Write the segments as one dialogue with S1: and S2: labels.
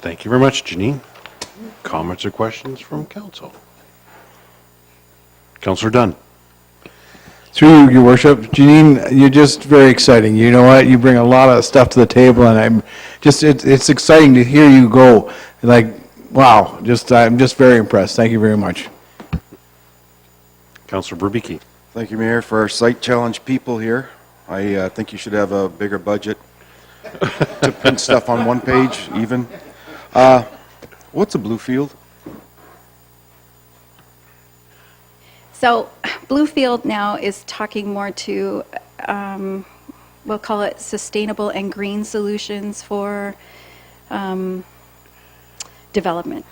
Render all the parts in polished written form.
S1: Thank you very much, Janine. Comments or questions from council? Councillor Dunn.
S2: Through you, Your Worship, Janine, you're just very exciting. You know what? You bring a lot of stuff to the table, and it's exciting to hear you go. Like, wow, I'm just very impressed. Thank you very much.
S1: Councillor Berbiki.
S3: Thank you, Mayor, for our site challenge people here. I think you should have a bigger budget to print stuff on one page, even. What's a blue field?
S4: So Bluefield now is talking more to, we'll call it sustainable and green solutions for development.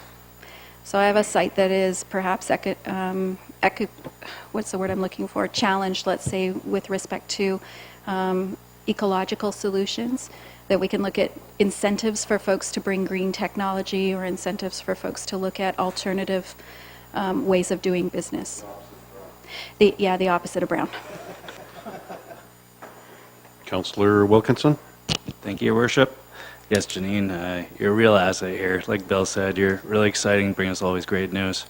S4: So I have a site that is perhaps, what's the word I'm looking for, challenged, let's say, with respect to ecological solutions, that we can look at incentives for folks to bring green technology or incentives for folks to look at alternative ways of doing business. The opposite of brown.
S1: Councillor Wilkinson.
S5: Thank you, Your Worship. Yes, Janine, you're a real asset here. Like Bill said, you're really exciting, bring us always great news.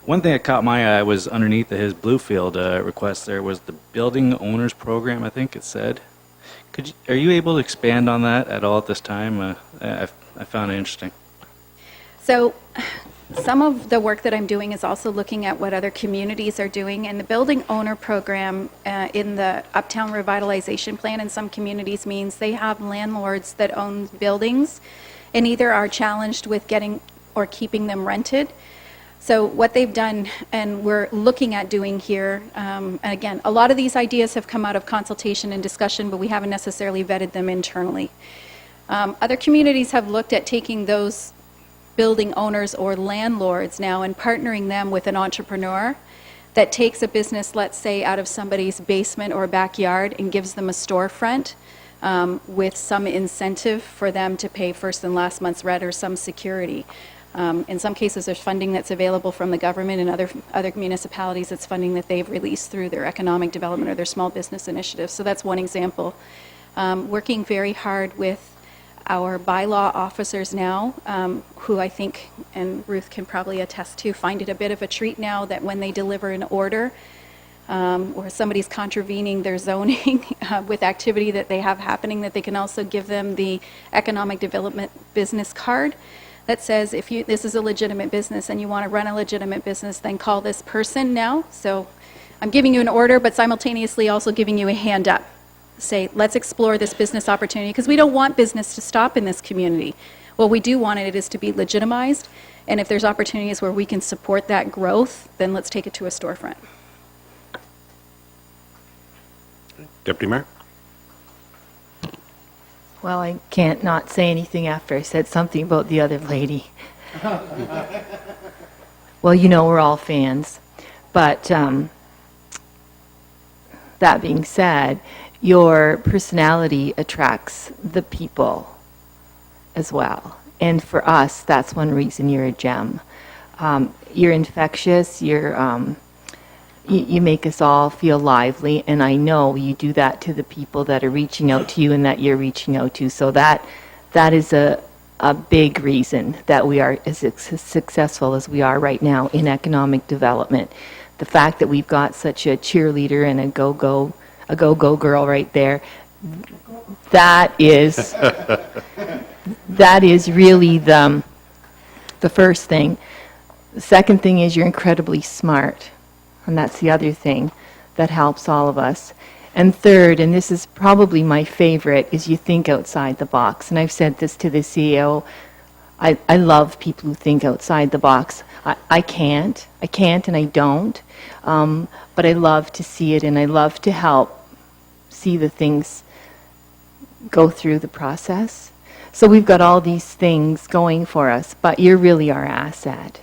S5: One thing that caught my eye was underneath his Bluefield request there was the Building Owners Program, I think it said. Are you able to expand on that at all at this time? I found it interesting.
S4: So some of the work that I'm doing is also looking at what other communities are doing, and the building owner program in the Uptown Revitalization Plan in some communities means they have landlords that own buildings and either are challenged with getting or keeping them rented. So what they've done, and we're looking at doing here, and again, a lot of these ideas have come out of consultation and discussion, but we haven't necessarily vetted them internally. Other communities have looked at taking those building owners or landlords now and partnering them with an entrepreneur that takes a business, let's say, out of somebody's basement or backyard and gives them a storefront with some incentive for them to pay first and last month's rent or some security. In some cases, there's funding that's available from the government, and other municipalities, it's funding that they've released through their economic development or their small business initiatives. So that's one example. Working very hard with our bylaw officers now, who I think, and Ruth can probably attest to, find it a bit of a treat now that when they deliver an order or somebody's contravening their zoning with activity that they have happening, that they can also give them the economic development business card that says, this is a legitimate business and you want to run a legitimate business, then call this person now. So I'm giving you an order, but simultaneously also giving you a hand up. Say, let's explore this business opportunity, because we don't want business to stop in this community. What we do want it is to be legitimized, and if there's opportunities where we can support that growth, then let's take it to a storefront.
S1: Deputy Mayor.
S6: Well, I can't not say anything after I said something about the other lady. Well, you know, we're all fans. But that being said, your personality attracts the people as well. And for us, that's one reason you're a gem. You're infectious, you make us all feel lively, and I know you do that to the people that are reaching out to you and that you're reaching out to. So that is a big reason that we are as successful as we are right now in economic development. The fact that we've got such a cheerleader and a go-go girl right there, that is really the first thing. The second thing is you're incredibly smart. And that's the other thing that helps all of us. And third, and this is probably my favorite, is you think outside the box. And I've said this to the CEO. I love people who think outside the box. I can't and I don't. But I love to see it, and I love to help see the things go through the process. So we've got all these things going for us, but you're really our asset.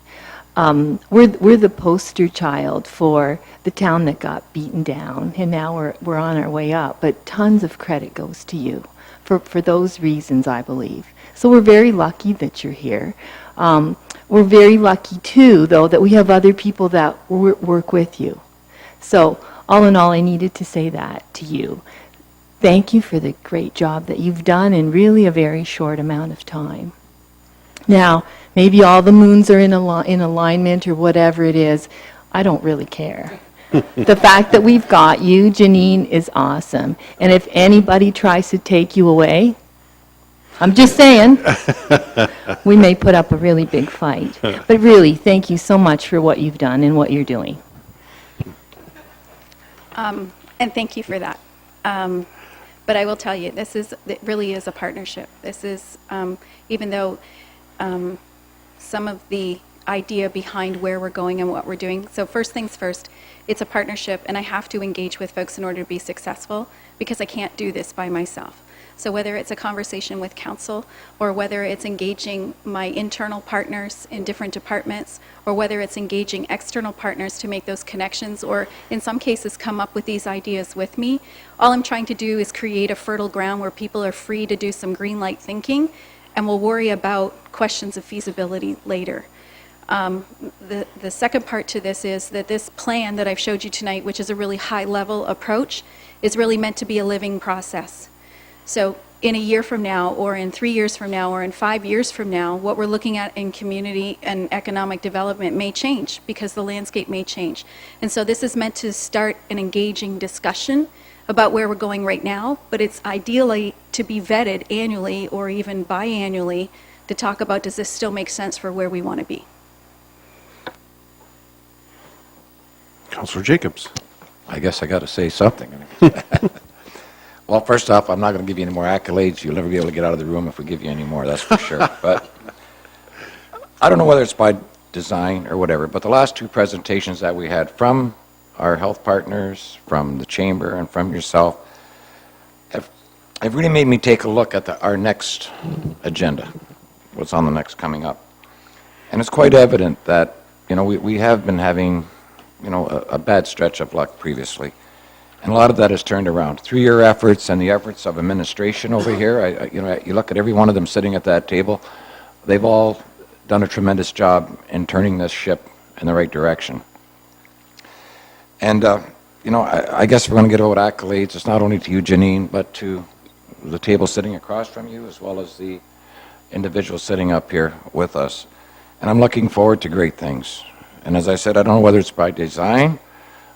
S6: We're the poster child for the town that got beaten down, and now we're on our way up. But tons of credit goes to you for those reasons, I believe. So we're very lucky that you're here. We're very lucky too, though, that we have other people that work with you. So all in all, I needed to say that to you. Thank you for the great job that you've done in really a very short amount of time. Now, maybe all the moons are in alignment or whatever it is. I don't really care. The fact that we've got you, Janine, is awesome. And if anybody tries to take you away, I'm just saying, we may put up a really big fight. But really, thank you so much for what you've done and what you're doing.
S4: And thank you for that. But I will tell you, it really is a partnership. This is, even though some of the idea behind where we're going and what we're doing. So first things first, it's a partnership, and I have to engage with folks in order to be successful, because I can't do this by myself. So whether it's a conversation with council, or whether it's engaging my internal partners in different departments, or whether it's engaging external partners to make those connections, or in some cases come up with these ideas with me, all I'm trying to do is create a fertile ground where people are free to do some green light thinking, and we'll worry about questions of feasibility later. The second part to this is that this plan that I've showed you tonight, which is a really high-level approach, is really meant to be a living process. So in a year from now, or in 3 years from now, or in 5 years from now, what we're looking at in community and economic development may change, because the landscape may change. And so this is meant to start an engaging discussion about where we're going right now, but it's ideally to be vetted annually or even biannually to talk about, does this still make sense for where we want to be?
S1: Councillor Jacobs.
S7: I guess I got to say something. Well, first off, I'm not going to give you any more accolades. You'll never be able to get out of the room if we give you any more, that's for sure. But I don't know whether it's by design or whatever, but the last two presentations that we had from our health partners, from the chamber, and from yourself, have really made me take a look at our next agenda, what's on the next coming up. And it's quite evident that, we have been having, a bad stretch of luck previously. And a lot of that has turned around through your efforts and the efforts of administration over here. You look at every one of them sitting at that table. They've all done a tremendous job in turning this ship in the right direction. And, I guess if we're going to give out accolades, it's not only to you, Janine, but to the table sitting across from you, as well as the individual sitting up here with us. And I'm looking forward to great things. And as I said, I don't know whether it's by design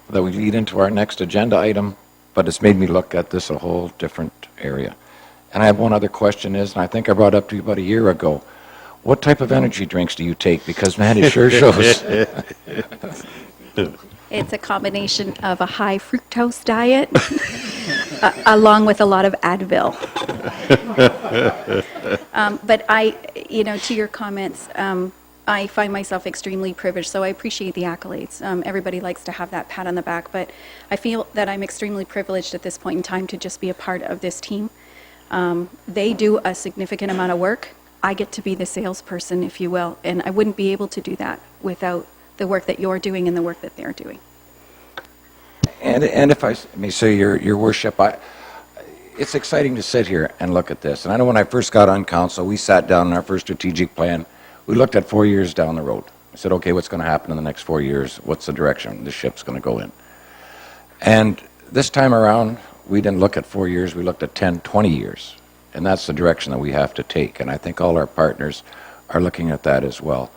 S7: that we lead into our next agenda item, but it's made me look at this a whole different area. And I have one other question is, and I think I brought up to you about a year ago, what type of energy drinks do you take? Because, man, it sure shows.
S4: It's a combination of a high fructose diet along with a lot of Advil. But to your comments, I find myself extremely privileged, so I appreciate the accolades. Everybody likes to have that pat on the back, but I feel that I'm extremely privileged at this point in time to just be a part of this team. They do a significant amount of work. I get to be the salesperson, if you will, and I wouldn't be able to do that without the work that you're doing and the work that they're doing.
S7: And if I may say, your worship, it's exciting to sit here and look at this. And I know when I first got on council, we sat down in our first strategic plan. We looked at 4 years down the road. I said, okay, what's going to happen in the next 4 years? What's the direction the ship's going to go in? And this time around, we didn't look at 4 years. We looked at 10, 20 years. And that's the direction that we have to take. And I think all our partners are looking at that as well.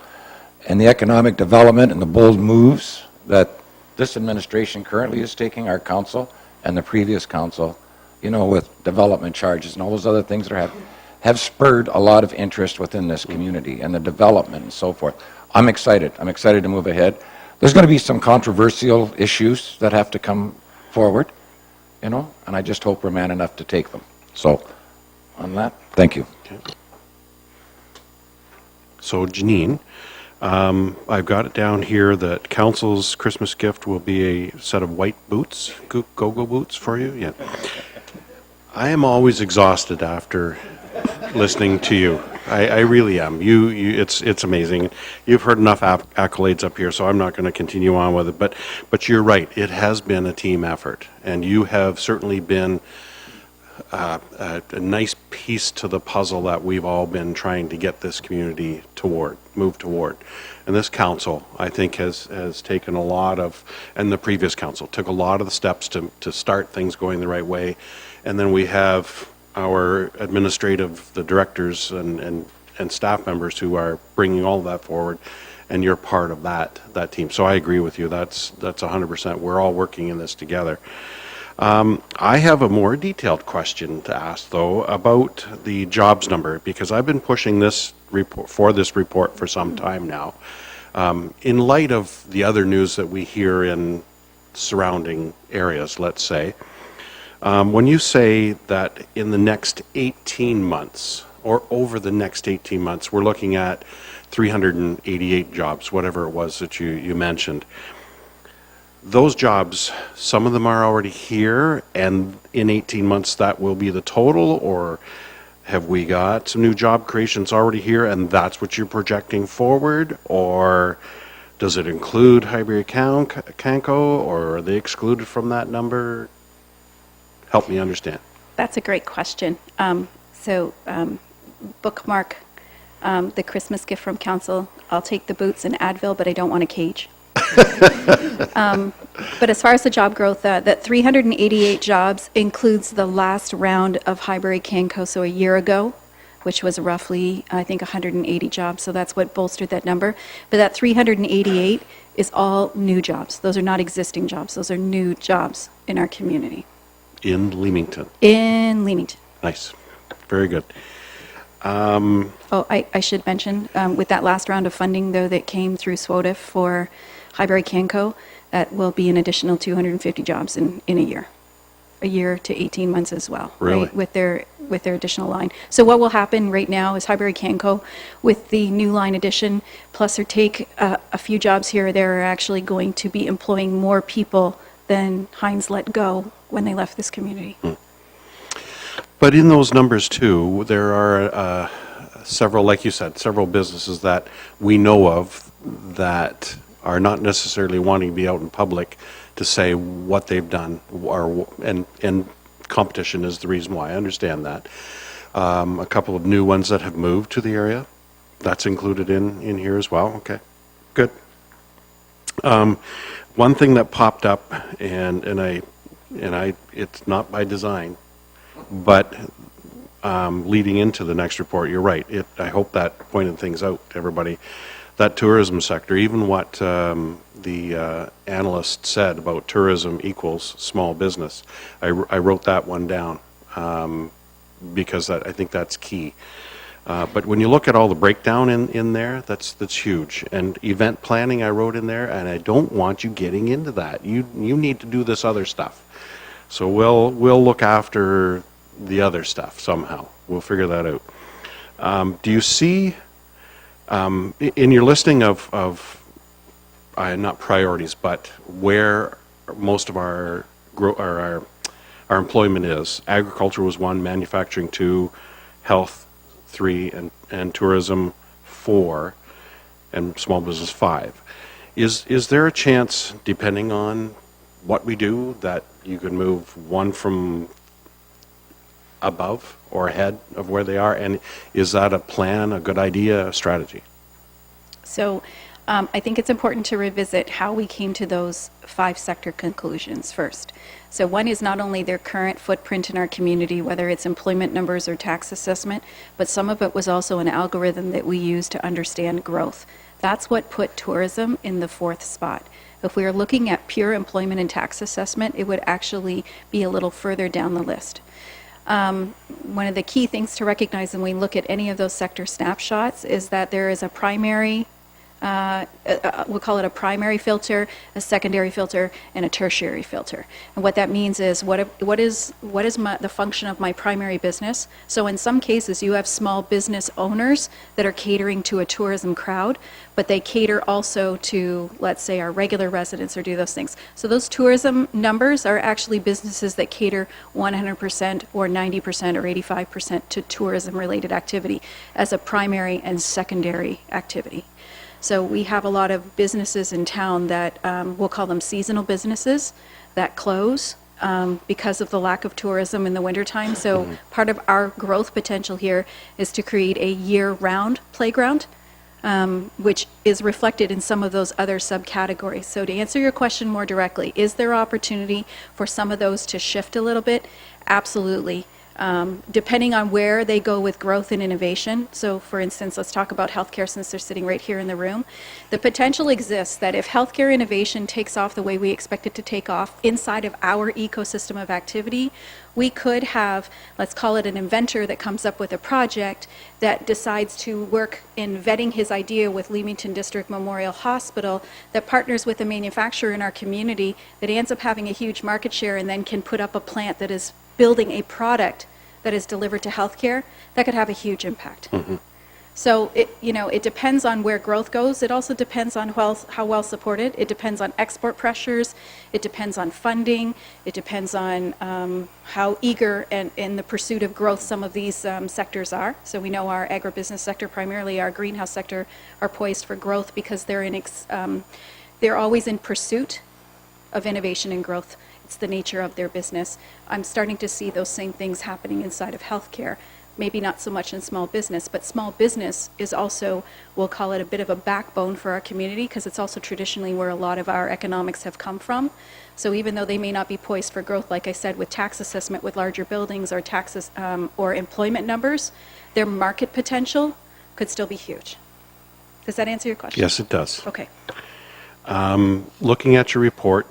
S7: And the economic development and the bold moves that this administration currently is taking, our council and the previous council, with development charges and all those other things that have spurred a lot of interest within this community and the development and so forth. I'm excited. I'm excited to move ahead. There's going to be some controversial issues that have to come forward, and I just hope we're man enough to take them. So, on that, thank you.
S1: Okay. So, Janine, I've got it down here that council's Christmas gift will be a set of white boots, go-go boots for you. Yeah. I am always exhausted after listening to you. I really am. It's amazing. You've heard enough accolades up here, so I'm not going to continue on with it. But you're right. It has been a team effort, and you have certainly been a nice piece to the puzzle that we've all been trying to get this community move toward. And this council, I think, has taken a lot of, and the previous council took a lot of the steps to start things going the right way. And then we have our the directors and and staff members who are bringing all of that forward, and you're part of that team. So I agree with you. That's 100%. We're all working in this together. I have a more detailed question to ask, though, about the jobs number, because I've been pushing this report for some time now. In light of the other news that we hear in surrounding areas, let's say, when you say that in the next 18 months, or over the next 18 months, we're looking at 388 jobs, whatever it was that you mentioned. Those jobs, some of them are already here, and in 18 months that will be the total, or have we got some new job creations already here, and that's what you're projecting forward, or does it include Highbury Canco, or are they excluded from that number? Help me understand.
S4: That's a great question. Bookmark the Christmas gift from council. I'll take the boots and Advil, but I don't want a cage. But as far as the job growth, that 388 jobs includes the last round of Highbury Canco, so a year ago, which was roughly, I think, 180 jobs. So that's what bolstered that number. But that 388 is all new jobs. Those are not existing jobs. Those are new jobs in our community.
S1: In Leamington.
S4: In Leamington.
S1: Nice. Very good.
S4: I should mention, with that last round of funding, though, that came through SWOTIF for Highbury Canco, that will be an additional 250 jobs in a year to 18 months as well.
S1: Really?
S4: Right, with their additional line. So what will happen right now is Highbury Canco, with the new line addition, plus or take a few jobs here or there, are actually going to be employing more people than Heinz let go when they left this community.
S1: But in those numbers, too, there are several, like you said, several businesses that we know of that are not necessarily wanting to be out in public to say what they've done, and competition is the reason why. I understand that. A couple of new ones that have moved to the area, that's included in here as well. Okay, good. One thing that popped up, and it's not by design, but leading into the next report, you're right. I hope that pointed things out to everybody. That tourism sector, even what the analyst said about tourism equals small business, I wrote that one down because I think that's key. But when you look at all the breakdown in there, that's huge. And event planning I wrote in there, and I don't want you getting into that. You need to do this other stuff. So we'll look after the other stuff somehow. We'll figure that out. Do you see in your listing of not priorities, but where most of our employment is? Agriculture was 1, manufacturing 2, health 3, and tourism 4, and small business 5. Is there a chance, depending on what we do, that you could move one from above or ahead of where they are? And is that a plan, a good idea, a strategy?
S4: So I think it's important to revisit how we came to those 5 sector conclusions first. So one is not only their current footprint in our community, whether it's employment numbers or tax assessment, but some of it was also an algorithm that we use to understand growth. That's what put tourism in the 4th spot. If we are looking at pure employment and tax assessment, it would actually be a little further down the list. One of the key things to recognize when we look at any of those sector snapshots is that there is a primary, we'll call it a primary filter, a secondary filter, and a tertiary filter. And what that means is what is the function of my primary business? So in some cases, you have small business owners that are catering to a tourism crowd, but they cater also to, let's say, our regular residents or do those things. So those tourism numbers are actually businesses that cater 100% or 90% or 85% to tourism-related activity as a primary and secondary activity. So we have a lot of businesses in town that we'll call them seasonal businesses that close because of the lack of tourism in the wintertime. So part of our growth potential here is to create a year-round playground, which is reflected in some of those other subcategories. So to answer your question more directly, is there opportunity for some of those to shift a little bit? Absolutely. depending on where they go with growth and innovation. So for instance, let's talk about healthcare since they're sitting right here in the room. The potential exists that if healthcare innovation takes off the way we expect it to take off inside of our ecosystem of activity, we could have, let's call it an inventor that comes up with a project that decides to work in vetting his idea with Leamington District Memorial Hospital, that partners with a manufacturer in our community that ends up having a huge market share and then can put up a plant that is building a product that is delivered to healthcare. That could have a huge impact. So it depends on where growth goes. It also depends on how well supported. It depends on export pressures. It depends on funding. It depends on how eager and in the pursuit of growth some of these sectors are. So we know our agribusiness sector, primarily our greenhouse sector, are poised for growth because they're always in pursuit of innovation and growth. It's the nature of their business. I'm starting to see those same things happening inside of healthcare. Maybe not so much in small business, but small business is also, we'll call it a bit of a backbone for our community because it's also traditionally where a lot of our economics have come from. So even though they may not be poised for growth, like I said, with tax assessment, with larger buildings or taxes or employment numbers, their market potential could still be huge. Does that answer your question?
S1: Yes, it does.
S4: Okay.
S1: Looking at your report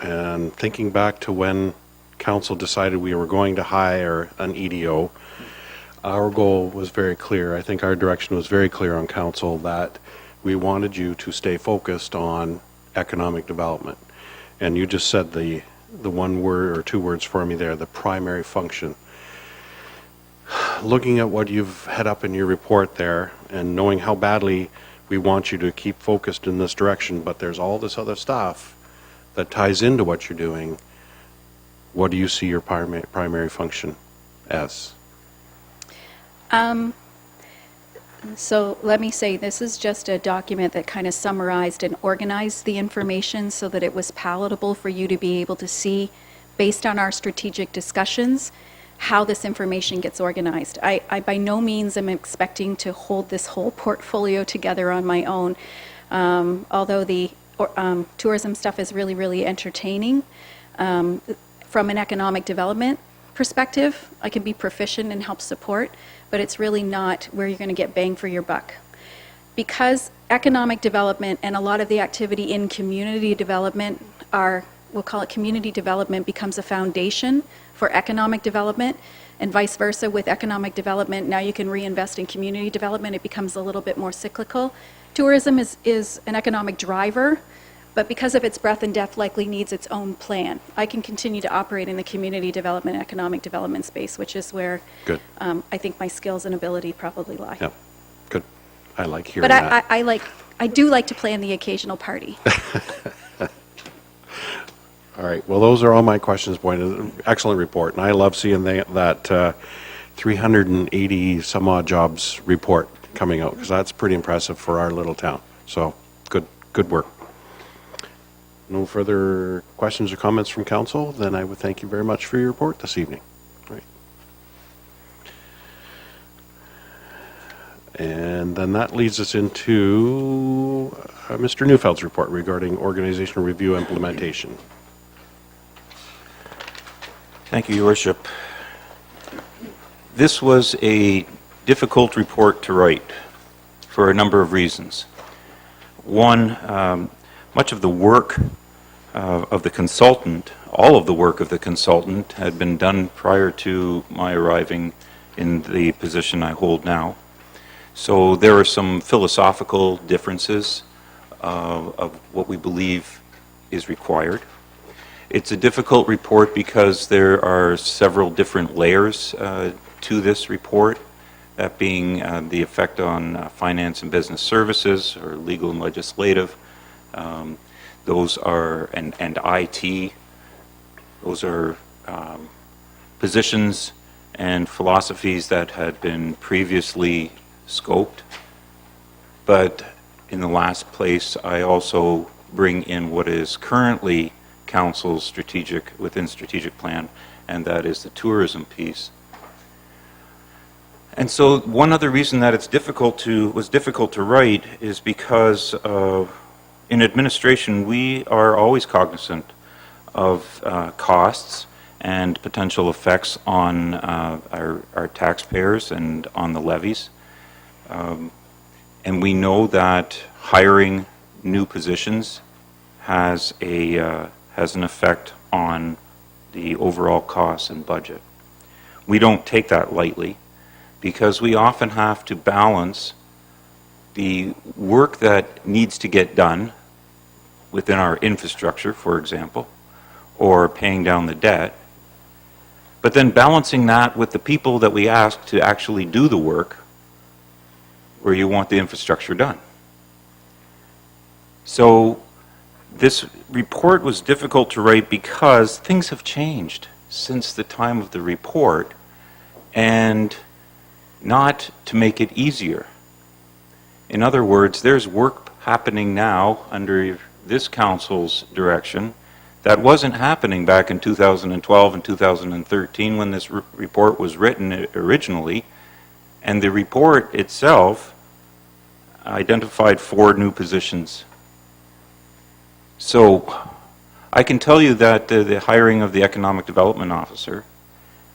S1: and thinking back to when council decided we were going to hire an EDO, our goal was very clear. I think our direction was very clear on council that we wanted you to stay focused on economic development. And you just said the one word or two words for me there, the primary function. Looking at what you've had up in your report there and knowing how badly we want you to keep focused in this direction, but there's all this other stuff that ties into what you're doing, what do you see your primary function as?
S4: So let me say, this is just a document that kind of summarized and organized the information so that it was palatable for you to be able to see, based on our strategic discussions, how this information gets organized. I by no means am expecting to hold this whole portfolio together on my own, although the tourism stuff is really, really entertaining. From an economic development perspective, I can be proficient and help support, but it's really not where you're going to get bang for your buck. Because economic development and a lot of the activity in community development we'll call it community development, becomes a foundation for economic development, and vice versa with economic development. Now you can reinvest in community development. It becomes a little bit more cyclical. Tourism is an economic driver, but because of its breadth and depth, likely needs its own plan. I can continue to operate in the community development, economic development space, which is where
S1: Good.
S4: I think my skills and ability probably lie.
S1: Yep. Good. I like hearing
S4: But
S1: that.
S4: I do like to plan the occasional party.
S1: All right. Well, those are all my questions, Boyd. Excellent report. And I love seeing that 380 some odd jobs report coming out because that's pretty impressive for our little town. So good work. No further questions or comments from council? Then I would thank you very much for your report this evening. Right. And then that leads us into Mr. Neufeld's report regarding organizational review implementation.
S8: Thank you, Your Worship. This was a difficult report to write for a number of reasons. One, much of the work of the consultant, all of the work of the consultant had been done prior to my arriving in the position I hold now. So there are some philosophical differences of what we believe is required. It's a difficult report because there are several different layers to this report, that being the effect on finance and business services, or legal and legislative. Those are, and IT, those are positions and philosophies that had been previously scoped. But in the last place, I also bring in what is currently Council's strategic plan, and that is the tourism piece. And so one other reason that was difficult to write is because in administration we are always cognizant of costs and potential effects on our taxpayers and on the levies. And we know that hiring new positions has an effect on the overall costs and budget. We don't take that lightly because we often have to balance the work that needs to get done within our infrastructure, for example, or paying down the debt, but then balancing that with the people that we ask to actually do the work where you want the infrastructure done. So this report was difficult to write because things have changed since the time of the report, and not to make it easier. In other words, there's work happening now under this council's direction that wasn't happening back in 2012 and 2013 when this report was written originally, and the report itself identified 4 new positions. So I can tell you that the hiring of the economic development officer,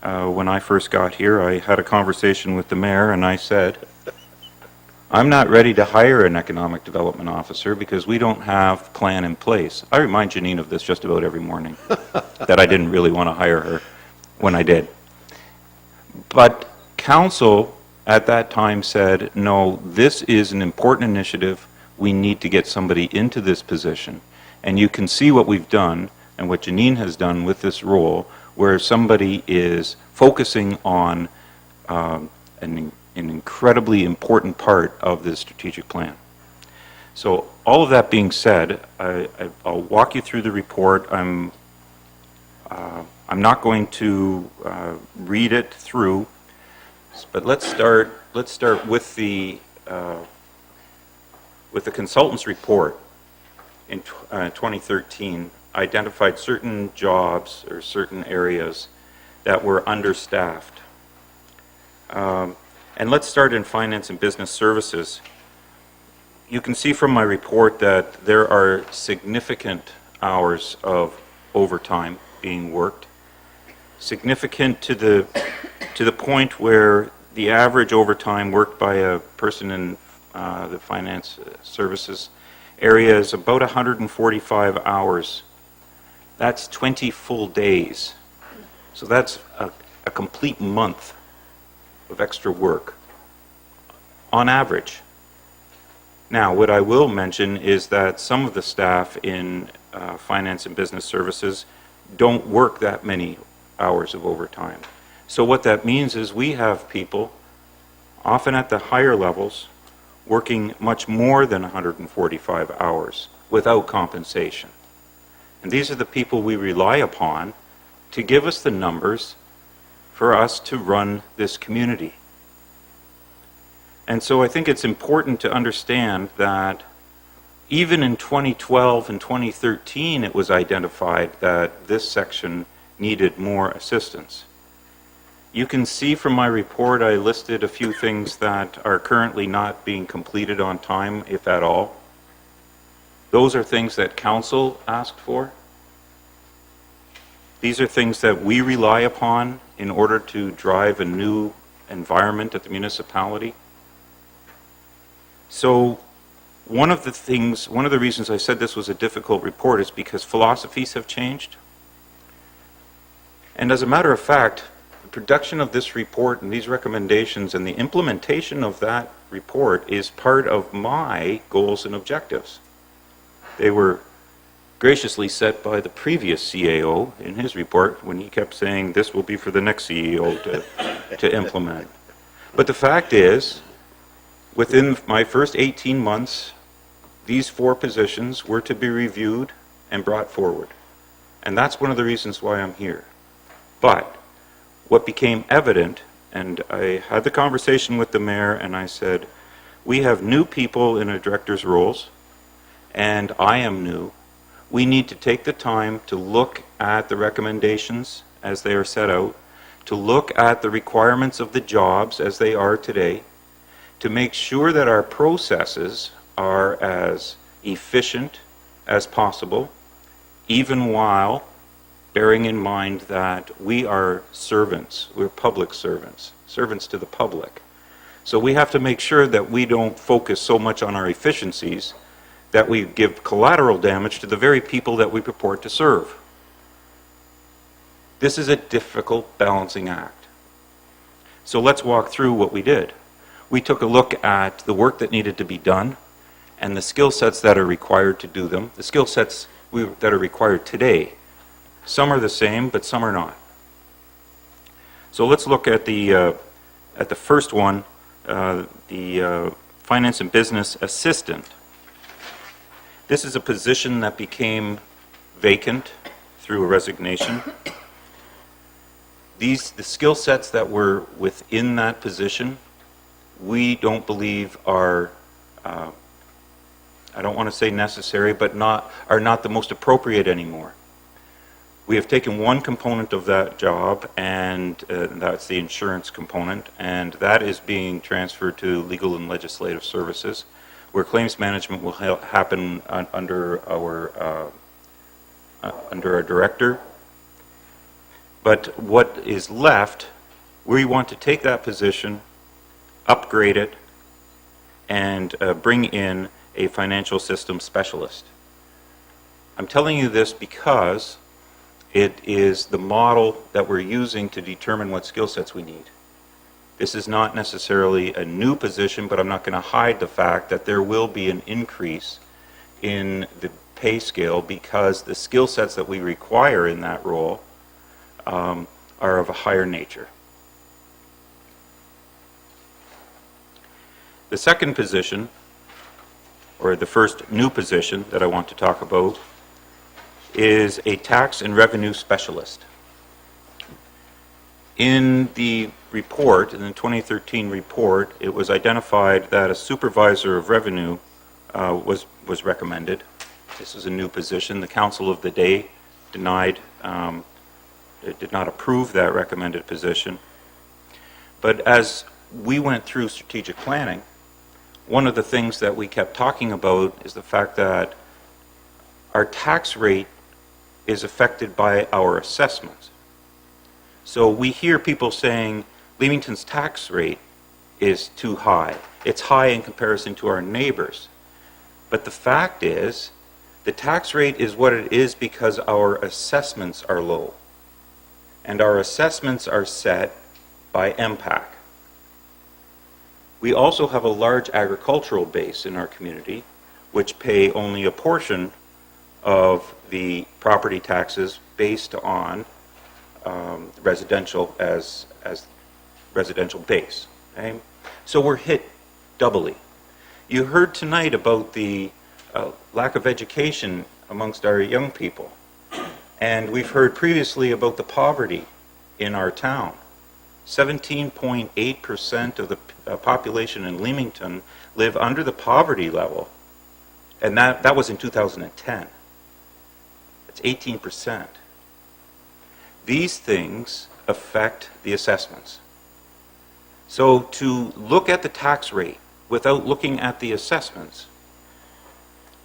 S8: when I first got here, I had a conversation with the mayor and I said, I'm not ready to hire an economic development officer because we don't have a plan in place. I remind Janine of this just about every morning, that I didn't really want to hire her when I did. But council at that time said, no, this is an important initiative. We need to get somebody into this position. And you can see what we've done and what Janine has done with this role, where somebody is focusing on an incredibly important part of this strategic plan. So all of that being said, I'll walk you through the report. I'm not going to read it through, but let's start with the consultant's report. In 2013, identified certain jobs or certain areas that were understaffed. And let's start in finance and business services. You can see from my report that there are significant hours of overtime being worked, significant to the point where the average overtime worked by a person in the finance services area is about 145 hours. That's 20 full days. So that's a complete month of extra work on average. Now, what I will mention is that some of the staff in finance and business services don't work that many hours of overtime. So what that means is we have people, often at the higher levels, working much more than 145 hours without compensation. And these are the people we rely upon to give us the numbers for us to run this community. And so I think it's important to understand that even in 2012 and 2013, it was identified that this section needed more assistance. You can see from my report, I listed a few things that are currently not being completed on time, if at all. Those are things that council asked for. These are things that we rely upon in order to drive a new environment at the municipality. So one of the reasons I said this was a difficult report is because philosophies have changed. And as a matter of fact, the production of this report and these recommendations and the implementation of that report is part of my goals and objectives. They were graciously set by the previous CAO in his report when he kept saying this will be for the next CEO to implement. But the fact is, within my first 18 months, these 4 positions were to be reviewed and brought forward. And that's one of the reasons why I'm here. But what became evident, and I had the conversation with the mayor and I said, we have new people in our director's roles, and I am new. We need to take the time to look at the recommendations as they are set out, to look at the requirements of the jobs as they are today, to make sure that our processes are as efficient as possible, even while bearing in mind that we are servants, we're public servants, servants to the public. So we have to make sure that we don't focus so much on our efficiencies that we give collateral damage to the very people that we purport to serve. This is a difficult balancing act. So let's walk through what we did. We took a look at the work that needed to be done and the skill sets that are required to do them, the skill sets that are required today. Some are the same, but some are not. So let's look at the first one, the Finance and Business Assistant. This is a position that became vacant through a resignation. The skill sets that were within that position, we don't believe are, I don't want to say necessary, but are not the most appropriate anymore. We have taken one component of that job, and that's the insurance component, and that is being transferred to Legal and Legislative Services, where claims management will happen under our director. But what is left, we want to take that position, upgrade it, and bring in a financial systems specialist. I'm telling you this because it is the model that we're using to determine what skill sets we need. This is not necessarily a new position, but I'm not going to hide the fact that there will be an increase in the pay scale because the skill sets that we require in that role are of a higher nature. The second position, or the first new position that I want to talk about, is a tax and revenue specialist. In the report, in the 2013 report, it was identified that a supervisor of revenue was recommended. This is a new position. The council of the day denied, it did not approve that recommended position. But as we went through strategic planning, one of the things that we kept talking about is the fact that our tax rate is affected by our assessments. So we hear people saying Leamington's tax rate is too high. It's high in comparison to our neighbors. But the fact is, the tax rate is what it is because our assessments are low. And our assessments are set by MPAC. We also have a large agricultural base in our community, which pay only a portion of the property taxes based on residential as residential base. Okay? So we're hit doubly. You heard tonight about the lack of education amongst our young people. And we've heard previously about the poverty in our town. 17.8% of the population in Leamington live under the poverty level. And that was in 2010. It's 18%. These things affect the assessments. So to look at the tax rate without looking at the assessments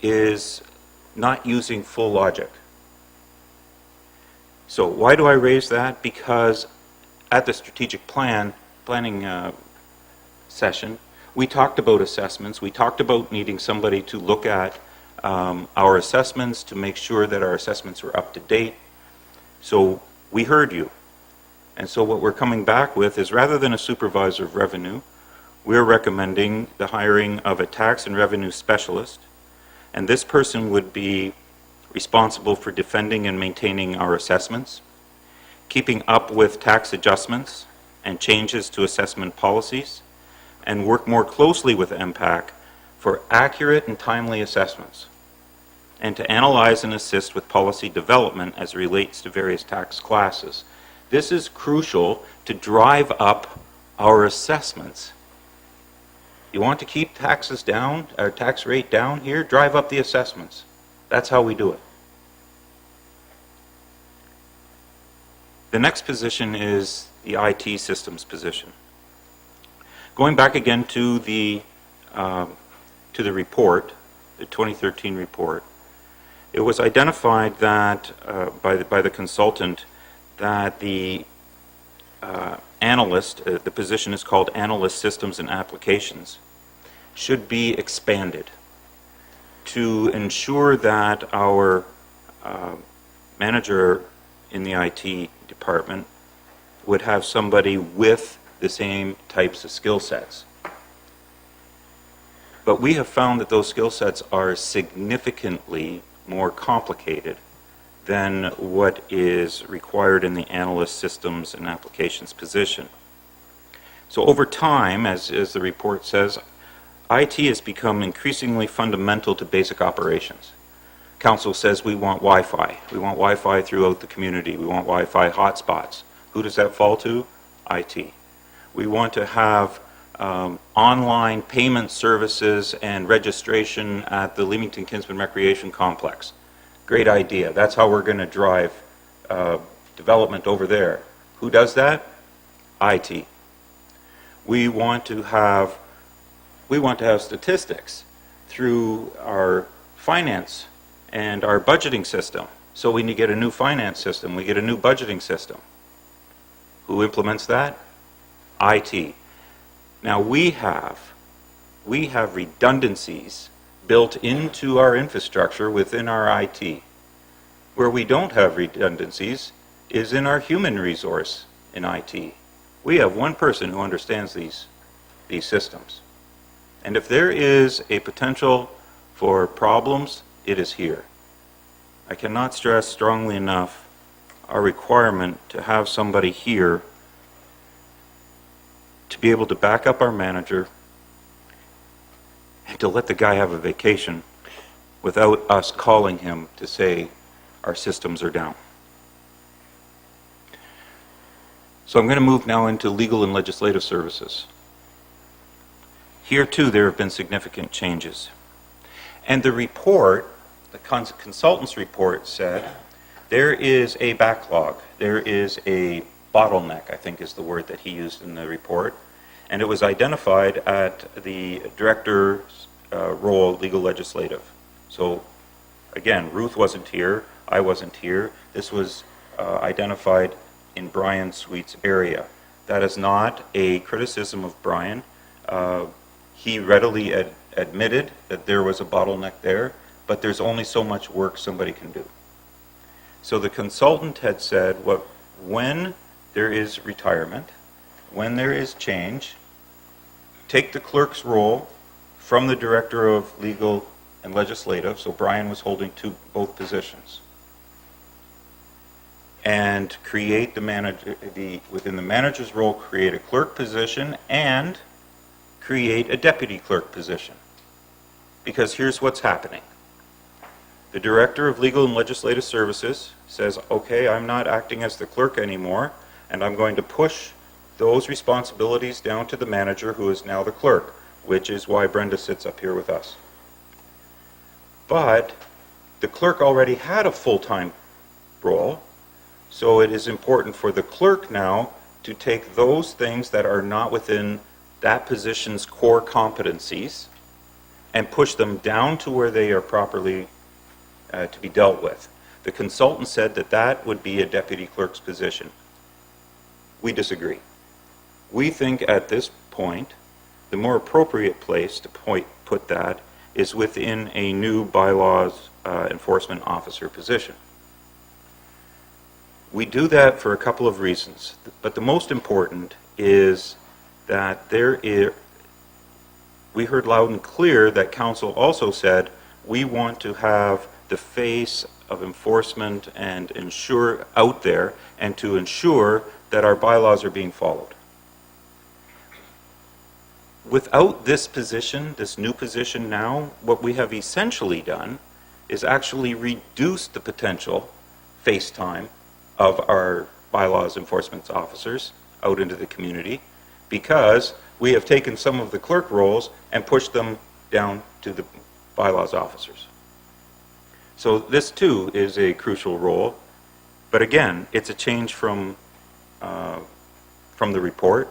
S8: is not using full logic. So why do I raise that? Because at the strategic planning session, we talked about assessments. We talked about needing somebody to look at our assessments to make sure that our assessments were up to date. So we heard you. And so what we're coming back with is rather than a supervisor of revenue, we're recommending the hiring of a tax and revenue specialist. And this person would be responsible for defending and maintaining our assessments, keeping up with tax adjustments and changes to assessment policies, and work more closely with MPAC for accurate and timely assessments, and to analyze and assist with policy development as it relates to various tax classes. This is crucial to drive up our assessments. You want to keep taxes down, our tax rate down here, drive up the assessments. That's how we do it. The next position is the IT systems position. Going back again to the report, the 2013 report, It was identified that, by the consultant, that the analyst, the position is called Analyst Systems and Applications, should be expanded to ensure that our manager in the IT department would have somebody with the same types of skill sets. But we have found that those skill sets are significantly more complicated than what is required in the Analyst Systems and Applications position. So over time, as the report says, IT has become increasingly fundamental to basic operations. Council says we want Wi-Fi. We want Wi-Fi throughout the community. We want Wi-Fi hotspots. Who does that fall to? IT. We want to have online payment services and registration at the Leamington Kinsman Recreation Complex. Great idea. That's how we're going to drive development over there. Who does that? IT. We want to have statistics through our finance and our budgeting system. So we need to get a new finance system. We get a new budgeting system. Who implements that? IT. Now we have redundancies built into our infrastructure within our IT. Where we don't have redundancies is in our human resource in IT. We have one person who understands these systems. And if there is a potential for problems, it is here. I cannot stress strongly enough our requirement to have somebody here to be able to back up our manager and to let the guy have a vacation without us calling him to say our systems are down. So I'm going to move now into legal and legislative services. Here too there have been significant changes. And the report, the consultant's report, said there is a backlog, there is a bottleneck, I think is the word that he used in the report, and it was identified at the director's role, legal legislative. So again, Ruth wasn't here, I wasn't here. This was identified in Brian Sweet's area. That is not a criticism of Brian. He readily admitted that there was a bottleneck there, but there's only so much work somebody can do. So the consultant had said, when there is retirement, when there is change, take the clerk's role from the director of legal and legislative, so Brian was holding both positions, and create within the manager's role, create a clerk position and create a deputy clerk position. Because here's what's happening. The director of legal and legislative services says, okay, I'm not acting as the clerk anymore, and I'm going to push those responsibilities down to the manager, who is now the clerk, which is why Brenda sits up here with us. But the clerk already had a full-time role, so it is important for the clerk now to take those things that are not within that position's core competencies and push them down to where they are properly to be dealt with. The consultant said that that would be a deputy clerk's position. We disagree. We think at this point the more appropriate place to put that is within a new bylaws enforcement officer position. We do that for a couple of reasons, but the most important is that we heard loud and clear that council also said we want to have the face of enforcement and ensure out there, and to ensure that our bylaws are being followed. Without this position, this new position now, what we have essentially done is actually reduce the potential face time of our bylaws enforcement officers out into the community, because we have taken some of the clerk roles and pushed them down to the bylaws officers. So this too is a crucial role, but again, it's a change from the report,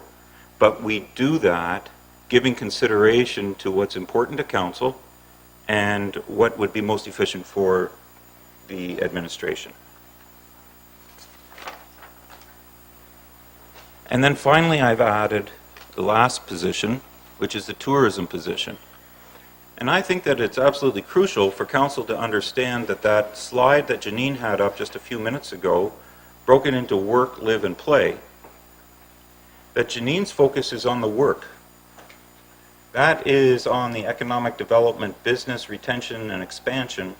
S8: but we do that giving consideration to what's important to council and what would be most efficient for the administration. And then finally, I've added the last position, which is the tourism position. And I think that it's absolutely crucial for council to understand that that slide that Janine had up just a few minutes ago, broken into work, live, and play, that Janine's focus is on the work. That is on the economic development, business retention, and expansion,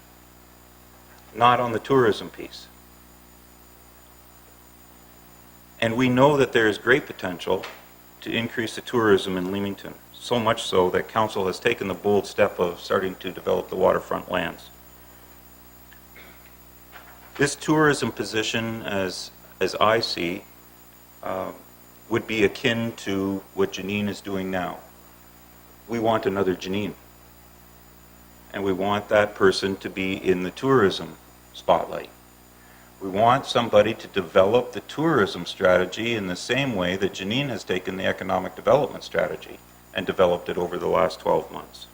S8: not on the tourism piece. And we know that there is great potential to increase the tourism in Leamington, so much so that council has taken the bold step of starting to develop the waterfront lands. This tourism position, as I see, would be akin to what Janine is doing now. We want another Janine. And we want that person to be in the tourism spotlight. We want somebody to develop the tourism strategy in the same way that Janine has taken the economic development strategy and developed it over the last 12 months.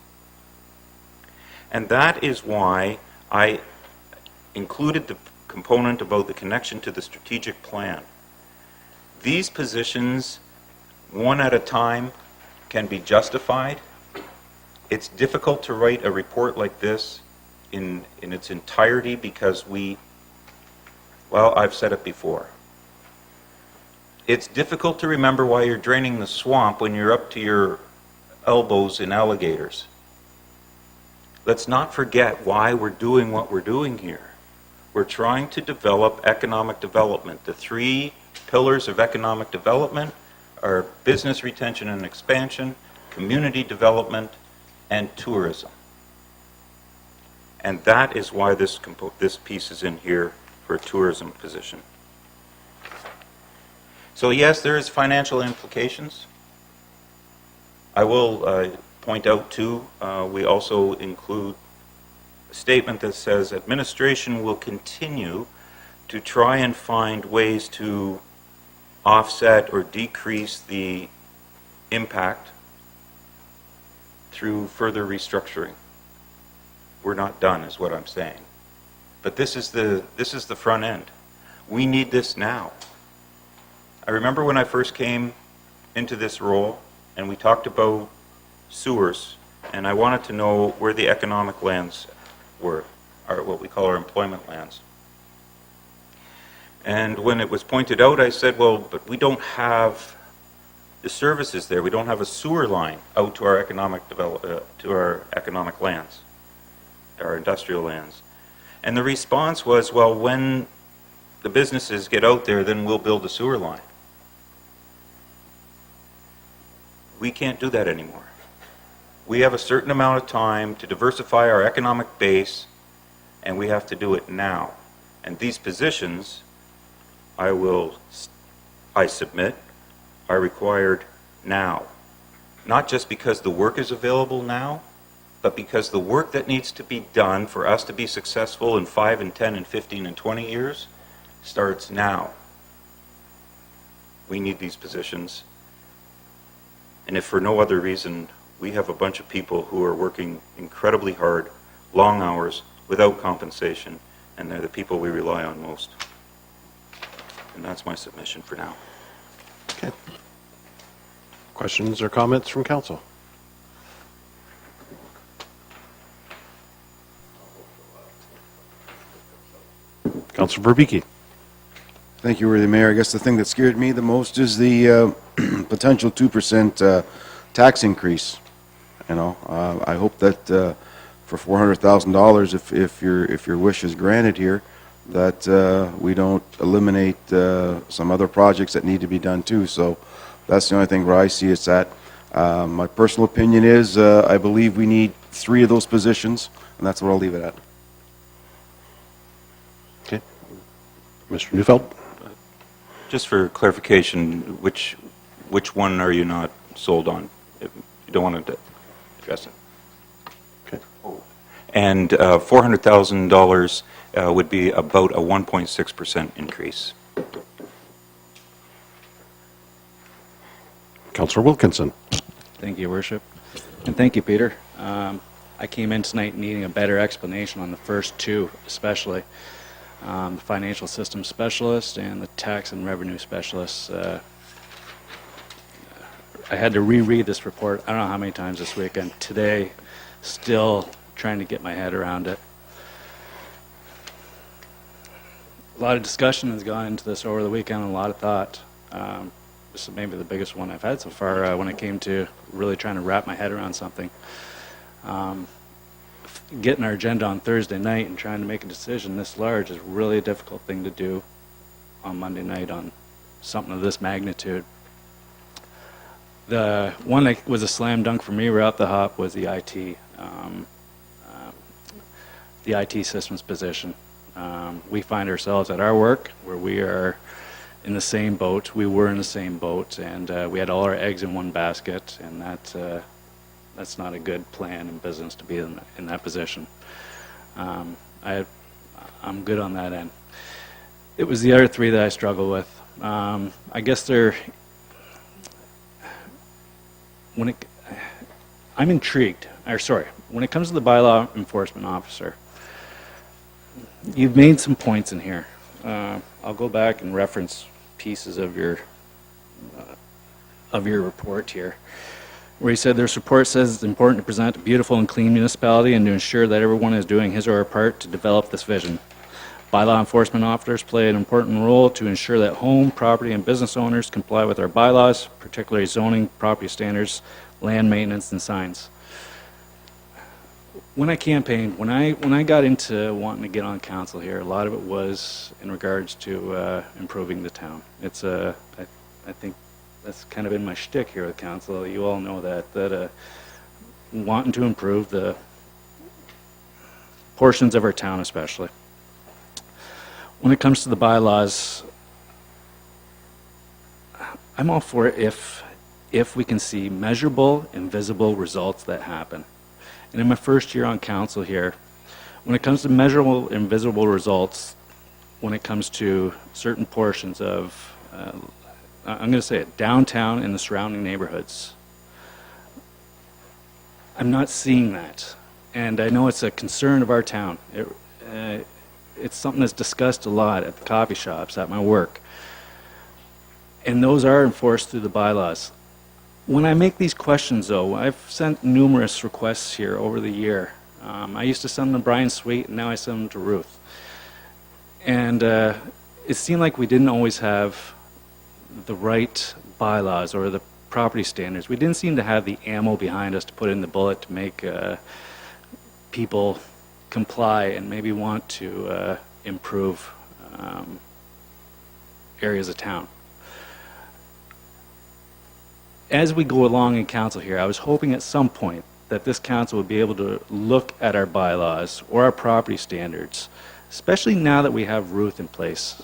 S8: And that is why I included the component about the connection to the strategic plan. These positions, one at a time, can be justified. It's difficult to write a report like this in its entirety because well, I've said it before. It's difficult to remember why you're draining the swamp when you're up to your elbows in alligators. Let's not forget why we're doing what we're doing here. We're trying to develop economic development. The three pillars of economic development are business retention and expansion, community development, and tourism. And that is why this piece is in here for a tourism position. So yes, there is financial implications. I will point out too, we also include a statement that says administration will continue to try and find ways to offset or decrease the impact through further restructuring. We're not done, is what I'm saying. But this is the front end. We need this now. I remember when I first came into this role and we talked about sewers, and I wanted to know where the economic lands were, or what we call our employment lands. And when it was pointed out, I said, well, but we don't have the services there. We don't have a sewer line out to our economic lands, our industrial lands. And the response was, well, when the businesses get out there, then we'll build a sewer line. We can't do that anymore. We have a certain amount of time to diversify our economic base, and we have to do it now. And these positions, I submit, are required now. Not just because the work is available now, but because the work that needs to be done for us to be successful in 5 and 10 and 15 and 20 years starts now. We need these positions. And if for no other reason, we have a bunch of people who are working incredibly hard, long hours, without compensation, and they're the people we rely on most. And that's my submission for now.
S1: Okay. Questions or comments from council? Councilor Verbeke.
S3: Thank you, worthy Mayor. I guess the thing that scared me the most is the potential 2% tax increase. You know, I hope that for $400,000, if your wish is granted here, that we don't eliminate some other projects that need to be done too. So that's the only thing where I see it's at. My personal opinion is I believe we need 3 of those positions, and that's where I'll leave it at.
S1: Okay. Mr. Neufeld?
S8: Just for clarification, which one are you not sold on? If you don't want to address it.
S1: Okay.
S8: And $400,000 would be about a 1.6% increase.
S1: Councilor Wilkinson.
S5: Thank you, Your Worship. And thank you, Peter. I came in tonight needing a better explanation on the first two, especially the financial system specialist and the tax and revenue specialist. I had to reread this report, I don't know how many times this week, and today, still trying to get my head around it. A lot of discussion has gone into this over the weekend, and a lot of thought. This is maybe the biggest one I've had so far when it came to really trying to wrap my head around something. Getting our agenda on Thursday night and trying to make a decision this large is really a difficult thing to do on Monday night on something of this magnitude. The one that was a slam dunk for me right off the hop was the IT systems position. We find ourselves at our work where we are in the same boat. We were in the same boat, and we had all our eggs in one basket, and that's not a good plan in business to be in that position. I'm good on that end. It was the other three that I struggle with. I guess I'm intrigued, when it comes to the bylaw enforcement officer, you've made some points in here. I'll go back and reference pieces of your report here, where you said this report says it's important to present a beautiful and clean municipality and to ensure that everyone is doing his or her part to develop this vision. Bylaw enforcement officers play an important role to ensure that home, property, and business owners comply with our bylaws, particularly zoning, property standards, land maintenance, and signs. When I campaigned, when I got into wanting to get on council here, a lot of it was in regards to improving the town. It's I think that's kind of been my shtick here at council. You all know that wanting to improve the portions of our town, especially. When it comes to the bylaws, I'm all for it if we can see measurable and visible results that happen. And in my first year on council here, when it comes to measurable and visible results, when it comes to certain portions of, I'm going to say it, downtown and the surrounding neighborhoods, I'm not seeing that. And I know it's a concern of our town. It's something that's discussed a lot at the coffee shops, at my work. And those are enforced through the bylaws. When I make these questions, though, I've sent numerous requests here over the year. I used to send them to Brian Sweet, and now I send them to Ruth. And it seemed like we didn't always have the right bylaws or the property standards. We didn't seem to have the ammo behind us to put in the bullet to make people comply and maybe want to improve areas of town. As we go along in council here, I was hoping at some point that this council would be able to look at our bylaws or our property standards, especially now that we have Ruth in place.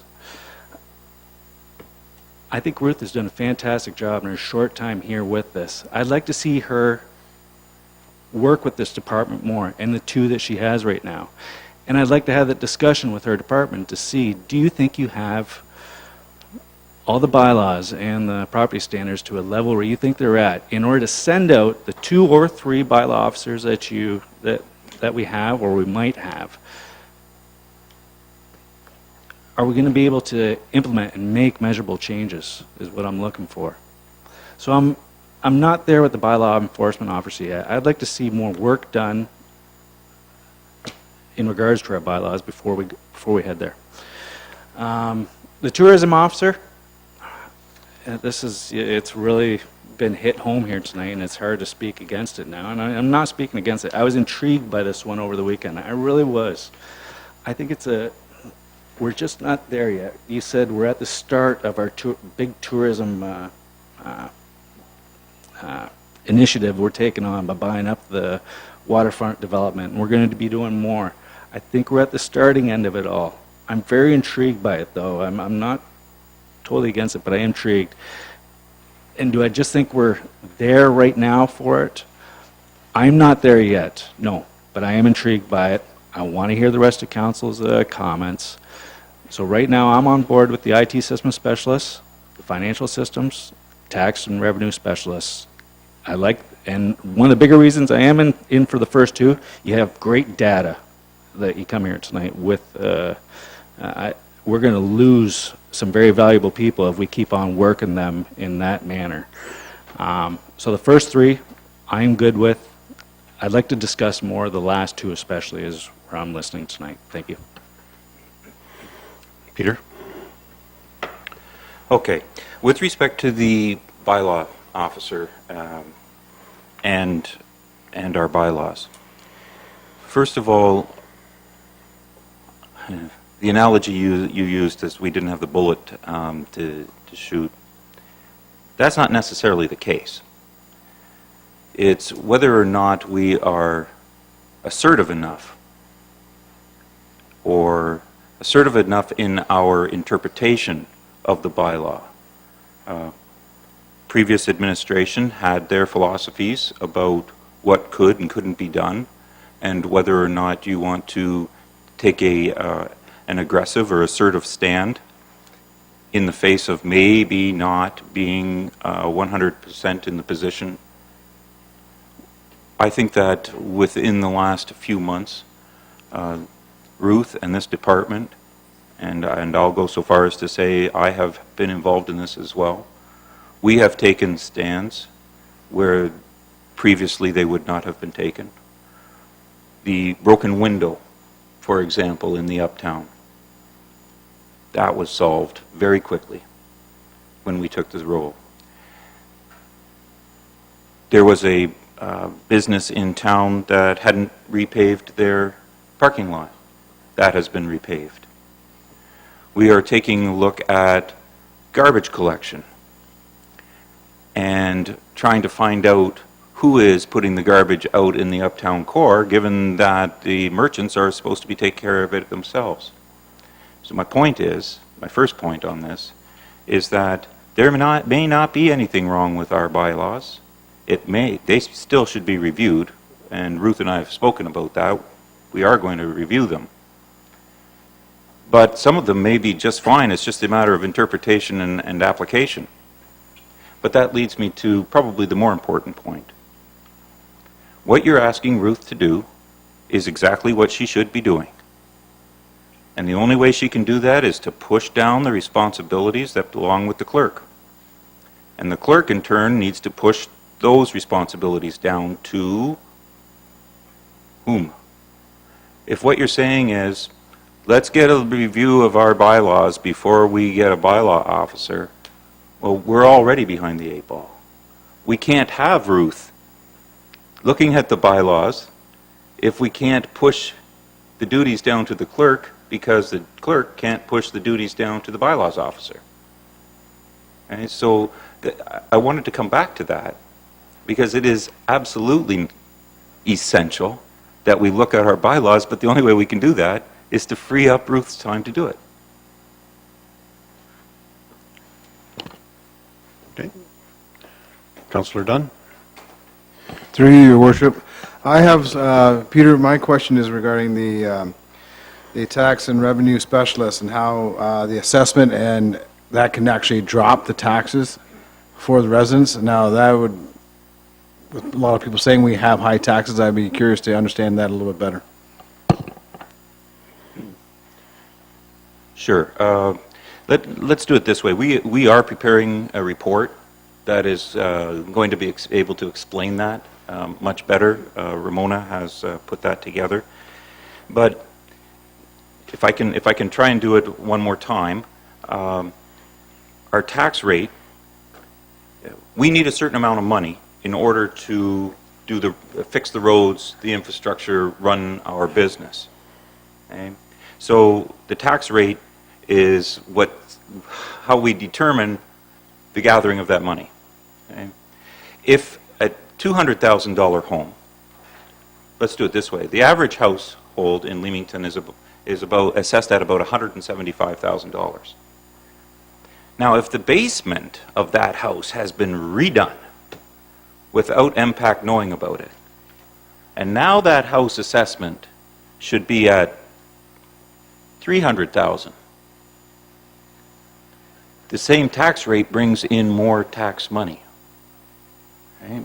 S5: I think Ruth has done a fantastic job in her short time here with this. I'd like to see her work with this department more, and the two that she has right now. And I'd like to have that discussion with her department to see, do you think you have all the bylaws and the property standards to a level where you think they're at in order to send out the 2 or 3 bylaw officers that we have or we might have? Are we going to be able to implement and make measurable changes is what I'm looking for. So I'm not there with the bylaw enforcement officer yet. I'd like to see more work done in regards to our bylaws before we head there. The tourism officer, it's really been hit home here tonight, and it's hard to speak against it now. And I'm not speaking against it. I was intrigued by this one over the weekend. I really was. I think we're just not there yet. You said we're at the start of our big tourism initiative we're taking on by buying up the waterfront development, and we're going to be doing more. I think we're at the starting end of it all. I'm very intrigued by it, though. I'm not totally against it, but I am intrigued. And do I just think we're there right now for it? I'm not there yet, no, but I am intrigued by it. I want to hear the rest of council's comments. So right now, I'm on board with the IT system specialists, the financial systems, tax and revenue specialists. I like And one of the bigger reasons I am in for the first two, you have great data that you come here tonight with. We're going to lose some very valuable people if we keep on working them in that manner. So the first three, I'm good with. I'd like to discuss more. The last two especially is where I'm listening tonight. Thank you.
S1: Peter?
S8: Okay. With respect to the bylaw officer and our bylaws, first of all, the analogy you used is we didn't have the bullet to shoot. That's not necessarily the case. It's whether or not we are assertive enough or assertive enough in our interpretation of the bylaw. Previous administration had their philosophies about what could and couldn't be done, and whether or not you want to take an aggressive or assertive stand in the face of maybe not being 100% in the position. I think that within the last few months, Ruth and this department, and I'll go so far as to say I have been involved in this as well, we have taken stands where previously they would not have been taken. The broken window, for example, in the Uptown, that was solved very quickly when we took the role. There was a business in town that hadn't repaved their parking lot. That has been repaved. We are taking a look at garbage collection and trying to find out who is putting the garbage out in the Uptown core, given that the merchants are supposed to be taking care of it themselves. So my point is, my first point on this, is that there may not be anything wrong with our bylaws. They still should be reviewed, and Ruth and I have spoken about that. We are going to review them. But some of them may be just fine. It's just a matter of interpretation and application. But that leads me to probably the more important point. What you're asking Ruth to do is exactly what she should be doing. And the only way she can do that is to push down the responsibilities that belong with the clerk. And the clerk, in turn, needs to push those responsibilities down to whom? If what you're saying is, let's get a review of our bylaws before we get a bylaw officer, well, we're already behind the eight ball. We can't have Ruth looking at the bylaws if we can't push the duties down to the clerk, because the clerk can't push the duties down to the bylaws officer. Okay, so I wanted to come back to that because it is absolutely essential that we look at our bylaws, but the only way we can do that is to free up Ruth's time to do it.
S1: Okay. Councillor Dunn?
S2: Through you, Your Worship. I have, Peter, my question is regarding the tax and revenue specialist and how the assessment and that can actually drop the taxes for the residents. Now, that would, with a lot of people saying we have high taxes, I'd be curious to understand that a little bit better.
S8: Sure. Let's do it this way. We are preparing a report that is going to be able to explain that much better. Ramona has put that together. But if I can try and do it one more time, our tax rate, we need a certain amount of money in order to fix the roads, the infrastructure, run our business. Okay? So the tax rate is how we determine the gathering of that money. Okay? If a $200,000 home, let's do it this way, the average household in Leamington is about assessed at about $175,000. Now, if the basement of that house has been redone without MPAC knowing about it, and now that house assessment should be at $300,000, the same tax rate brings in more tax money. Okay?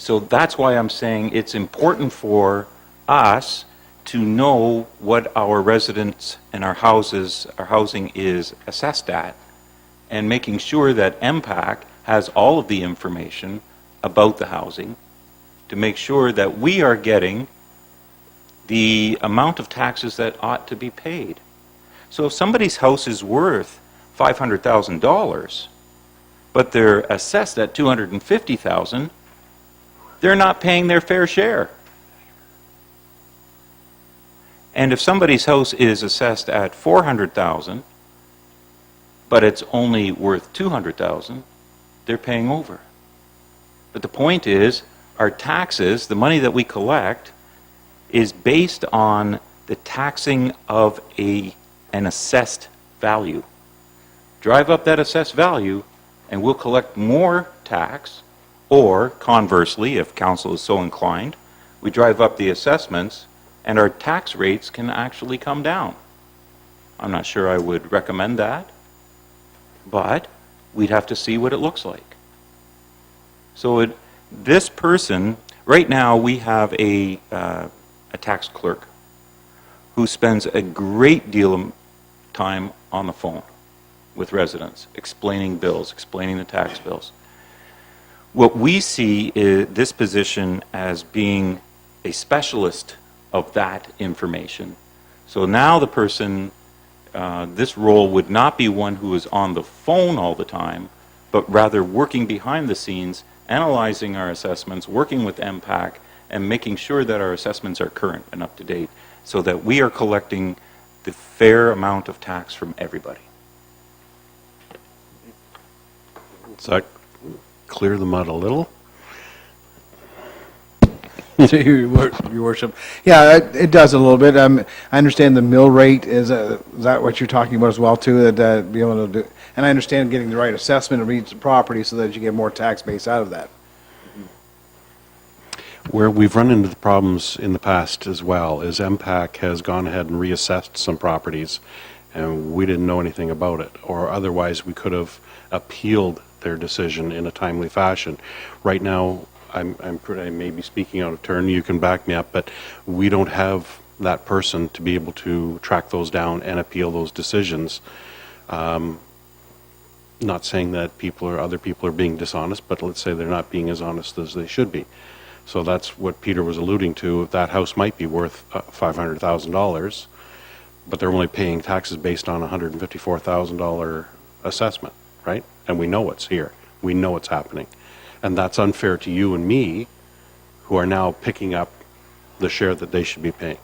S8: So that's why I'm saying it's important for us to know what our residents and our housing is assessed at, and making sure that MPAC has all of the information about the housing to make sure that we are getting the amount of taxes that ought to be paid. So if somebody's house is worth $500,000, but they're assessed at $250,000, they're not paying their fair share. And if somebody's house is assessed at $400,000, but it's only worth $200,000, they're paying over. But the point is, our taxes, the money that we collect, is based on the taxing of an assessed value. Drive up that assessed value, and we'll collect more tax, or conversely, if council is so inclined, we drive up the assessments, and our tax rates can actually come down. I'm not sure I would recommend that, but we'd have to see what it looks like. So this person, right now we have a tax clerk who spends a great deal of time on the phone with residents, explaining bills, explaining the tax bills. What we see is this position as being a specialist of that information. So now the person, this role would not be one who is on the phone all the time, but rather working behind the scenes, analyzing our assessments, working with MPAC, and making sure that our assessments are current and up to date, so that we are collecting the fair amount of tax from everybody.
S1: Does that clear the mud a little?
S2: Your worship. Yeah, it does a little bit. I understand the mill rate, is that what you're talking about as well, too, that be able to do, and I understand getting the right assessment of each property so that you get more tax base out of that.
S1: Where we've run into the problems in the past as well is MPAC has gone ahead and reassessed some properties, and we didn't know anything about it, or otherwise we could have appealed their decision in a timely fashion. Right now, I may be speaking out of turn, you can back me up, but we don't have that person to be able to track those down and appeal those decisions. Not saying that other people are being dishonest, but let's say they're not being as honest as they should be. So that's what Peter was alluding to. That house might be worth $500,000, but they're only paying taxes based on a $154,000 assessment, right? And we know it's here. We know it's happening. And that's unfair to you and me, who are now picking up the share that they should be paying.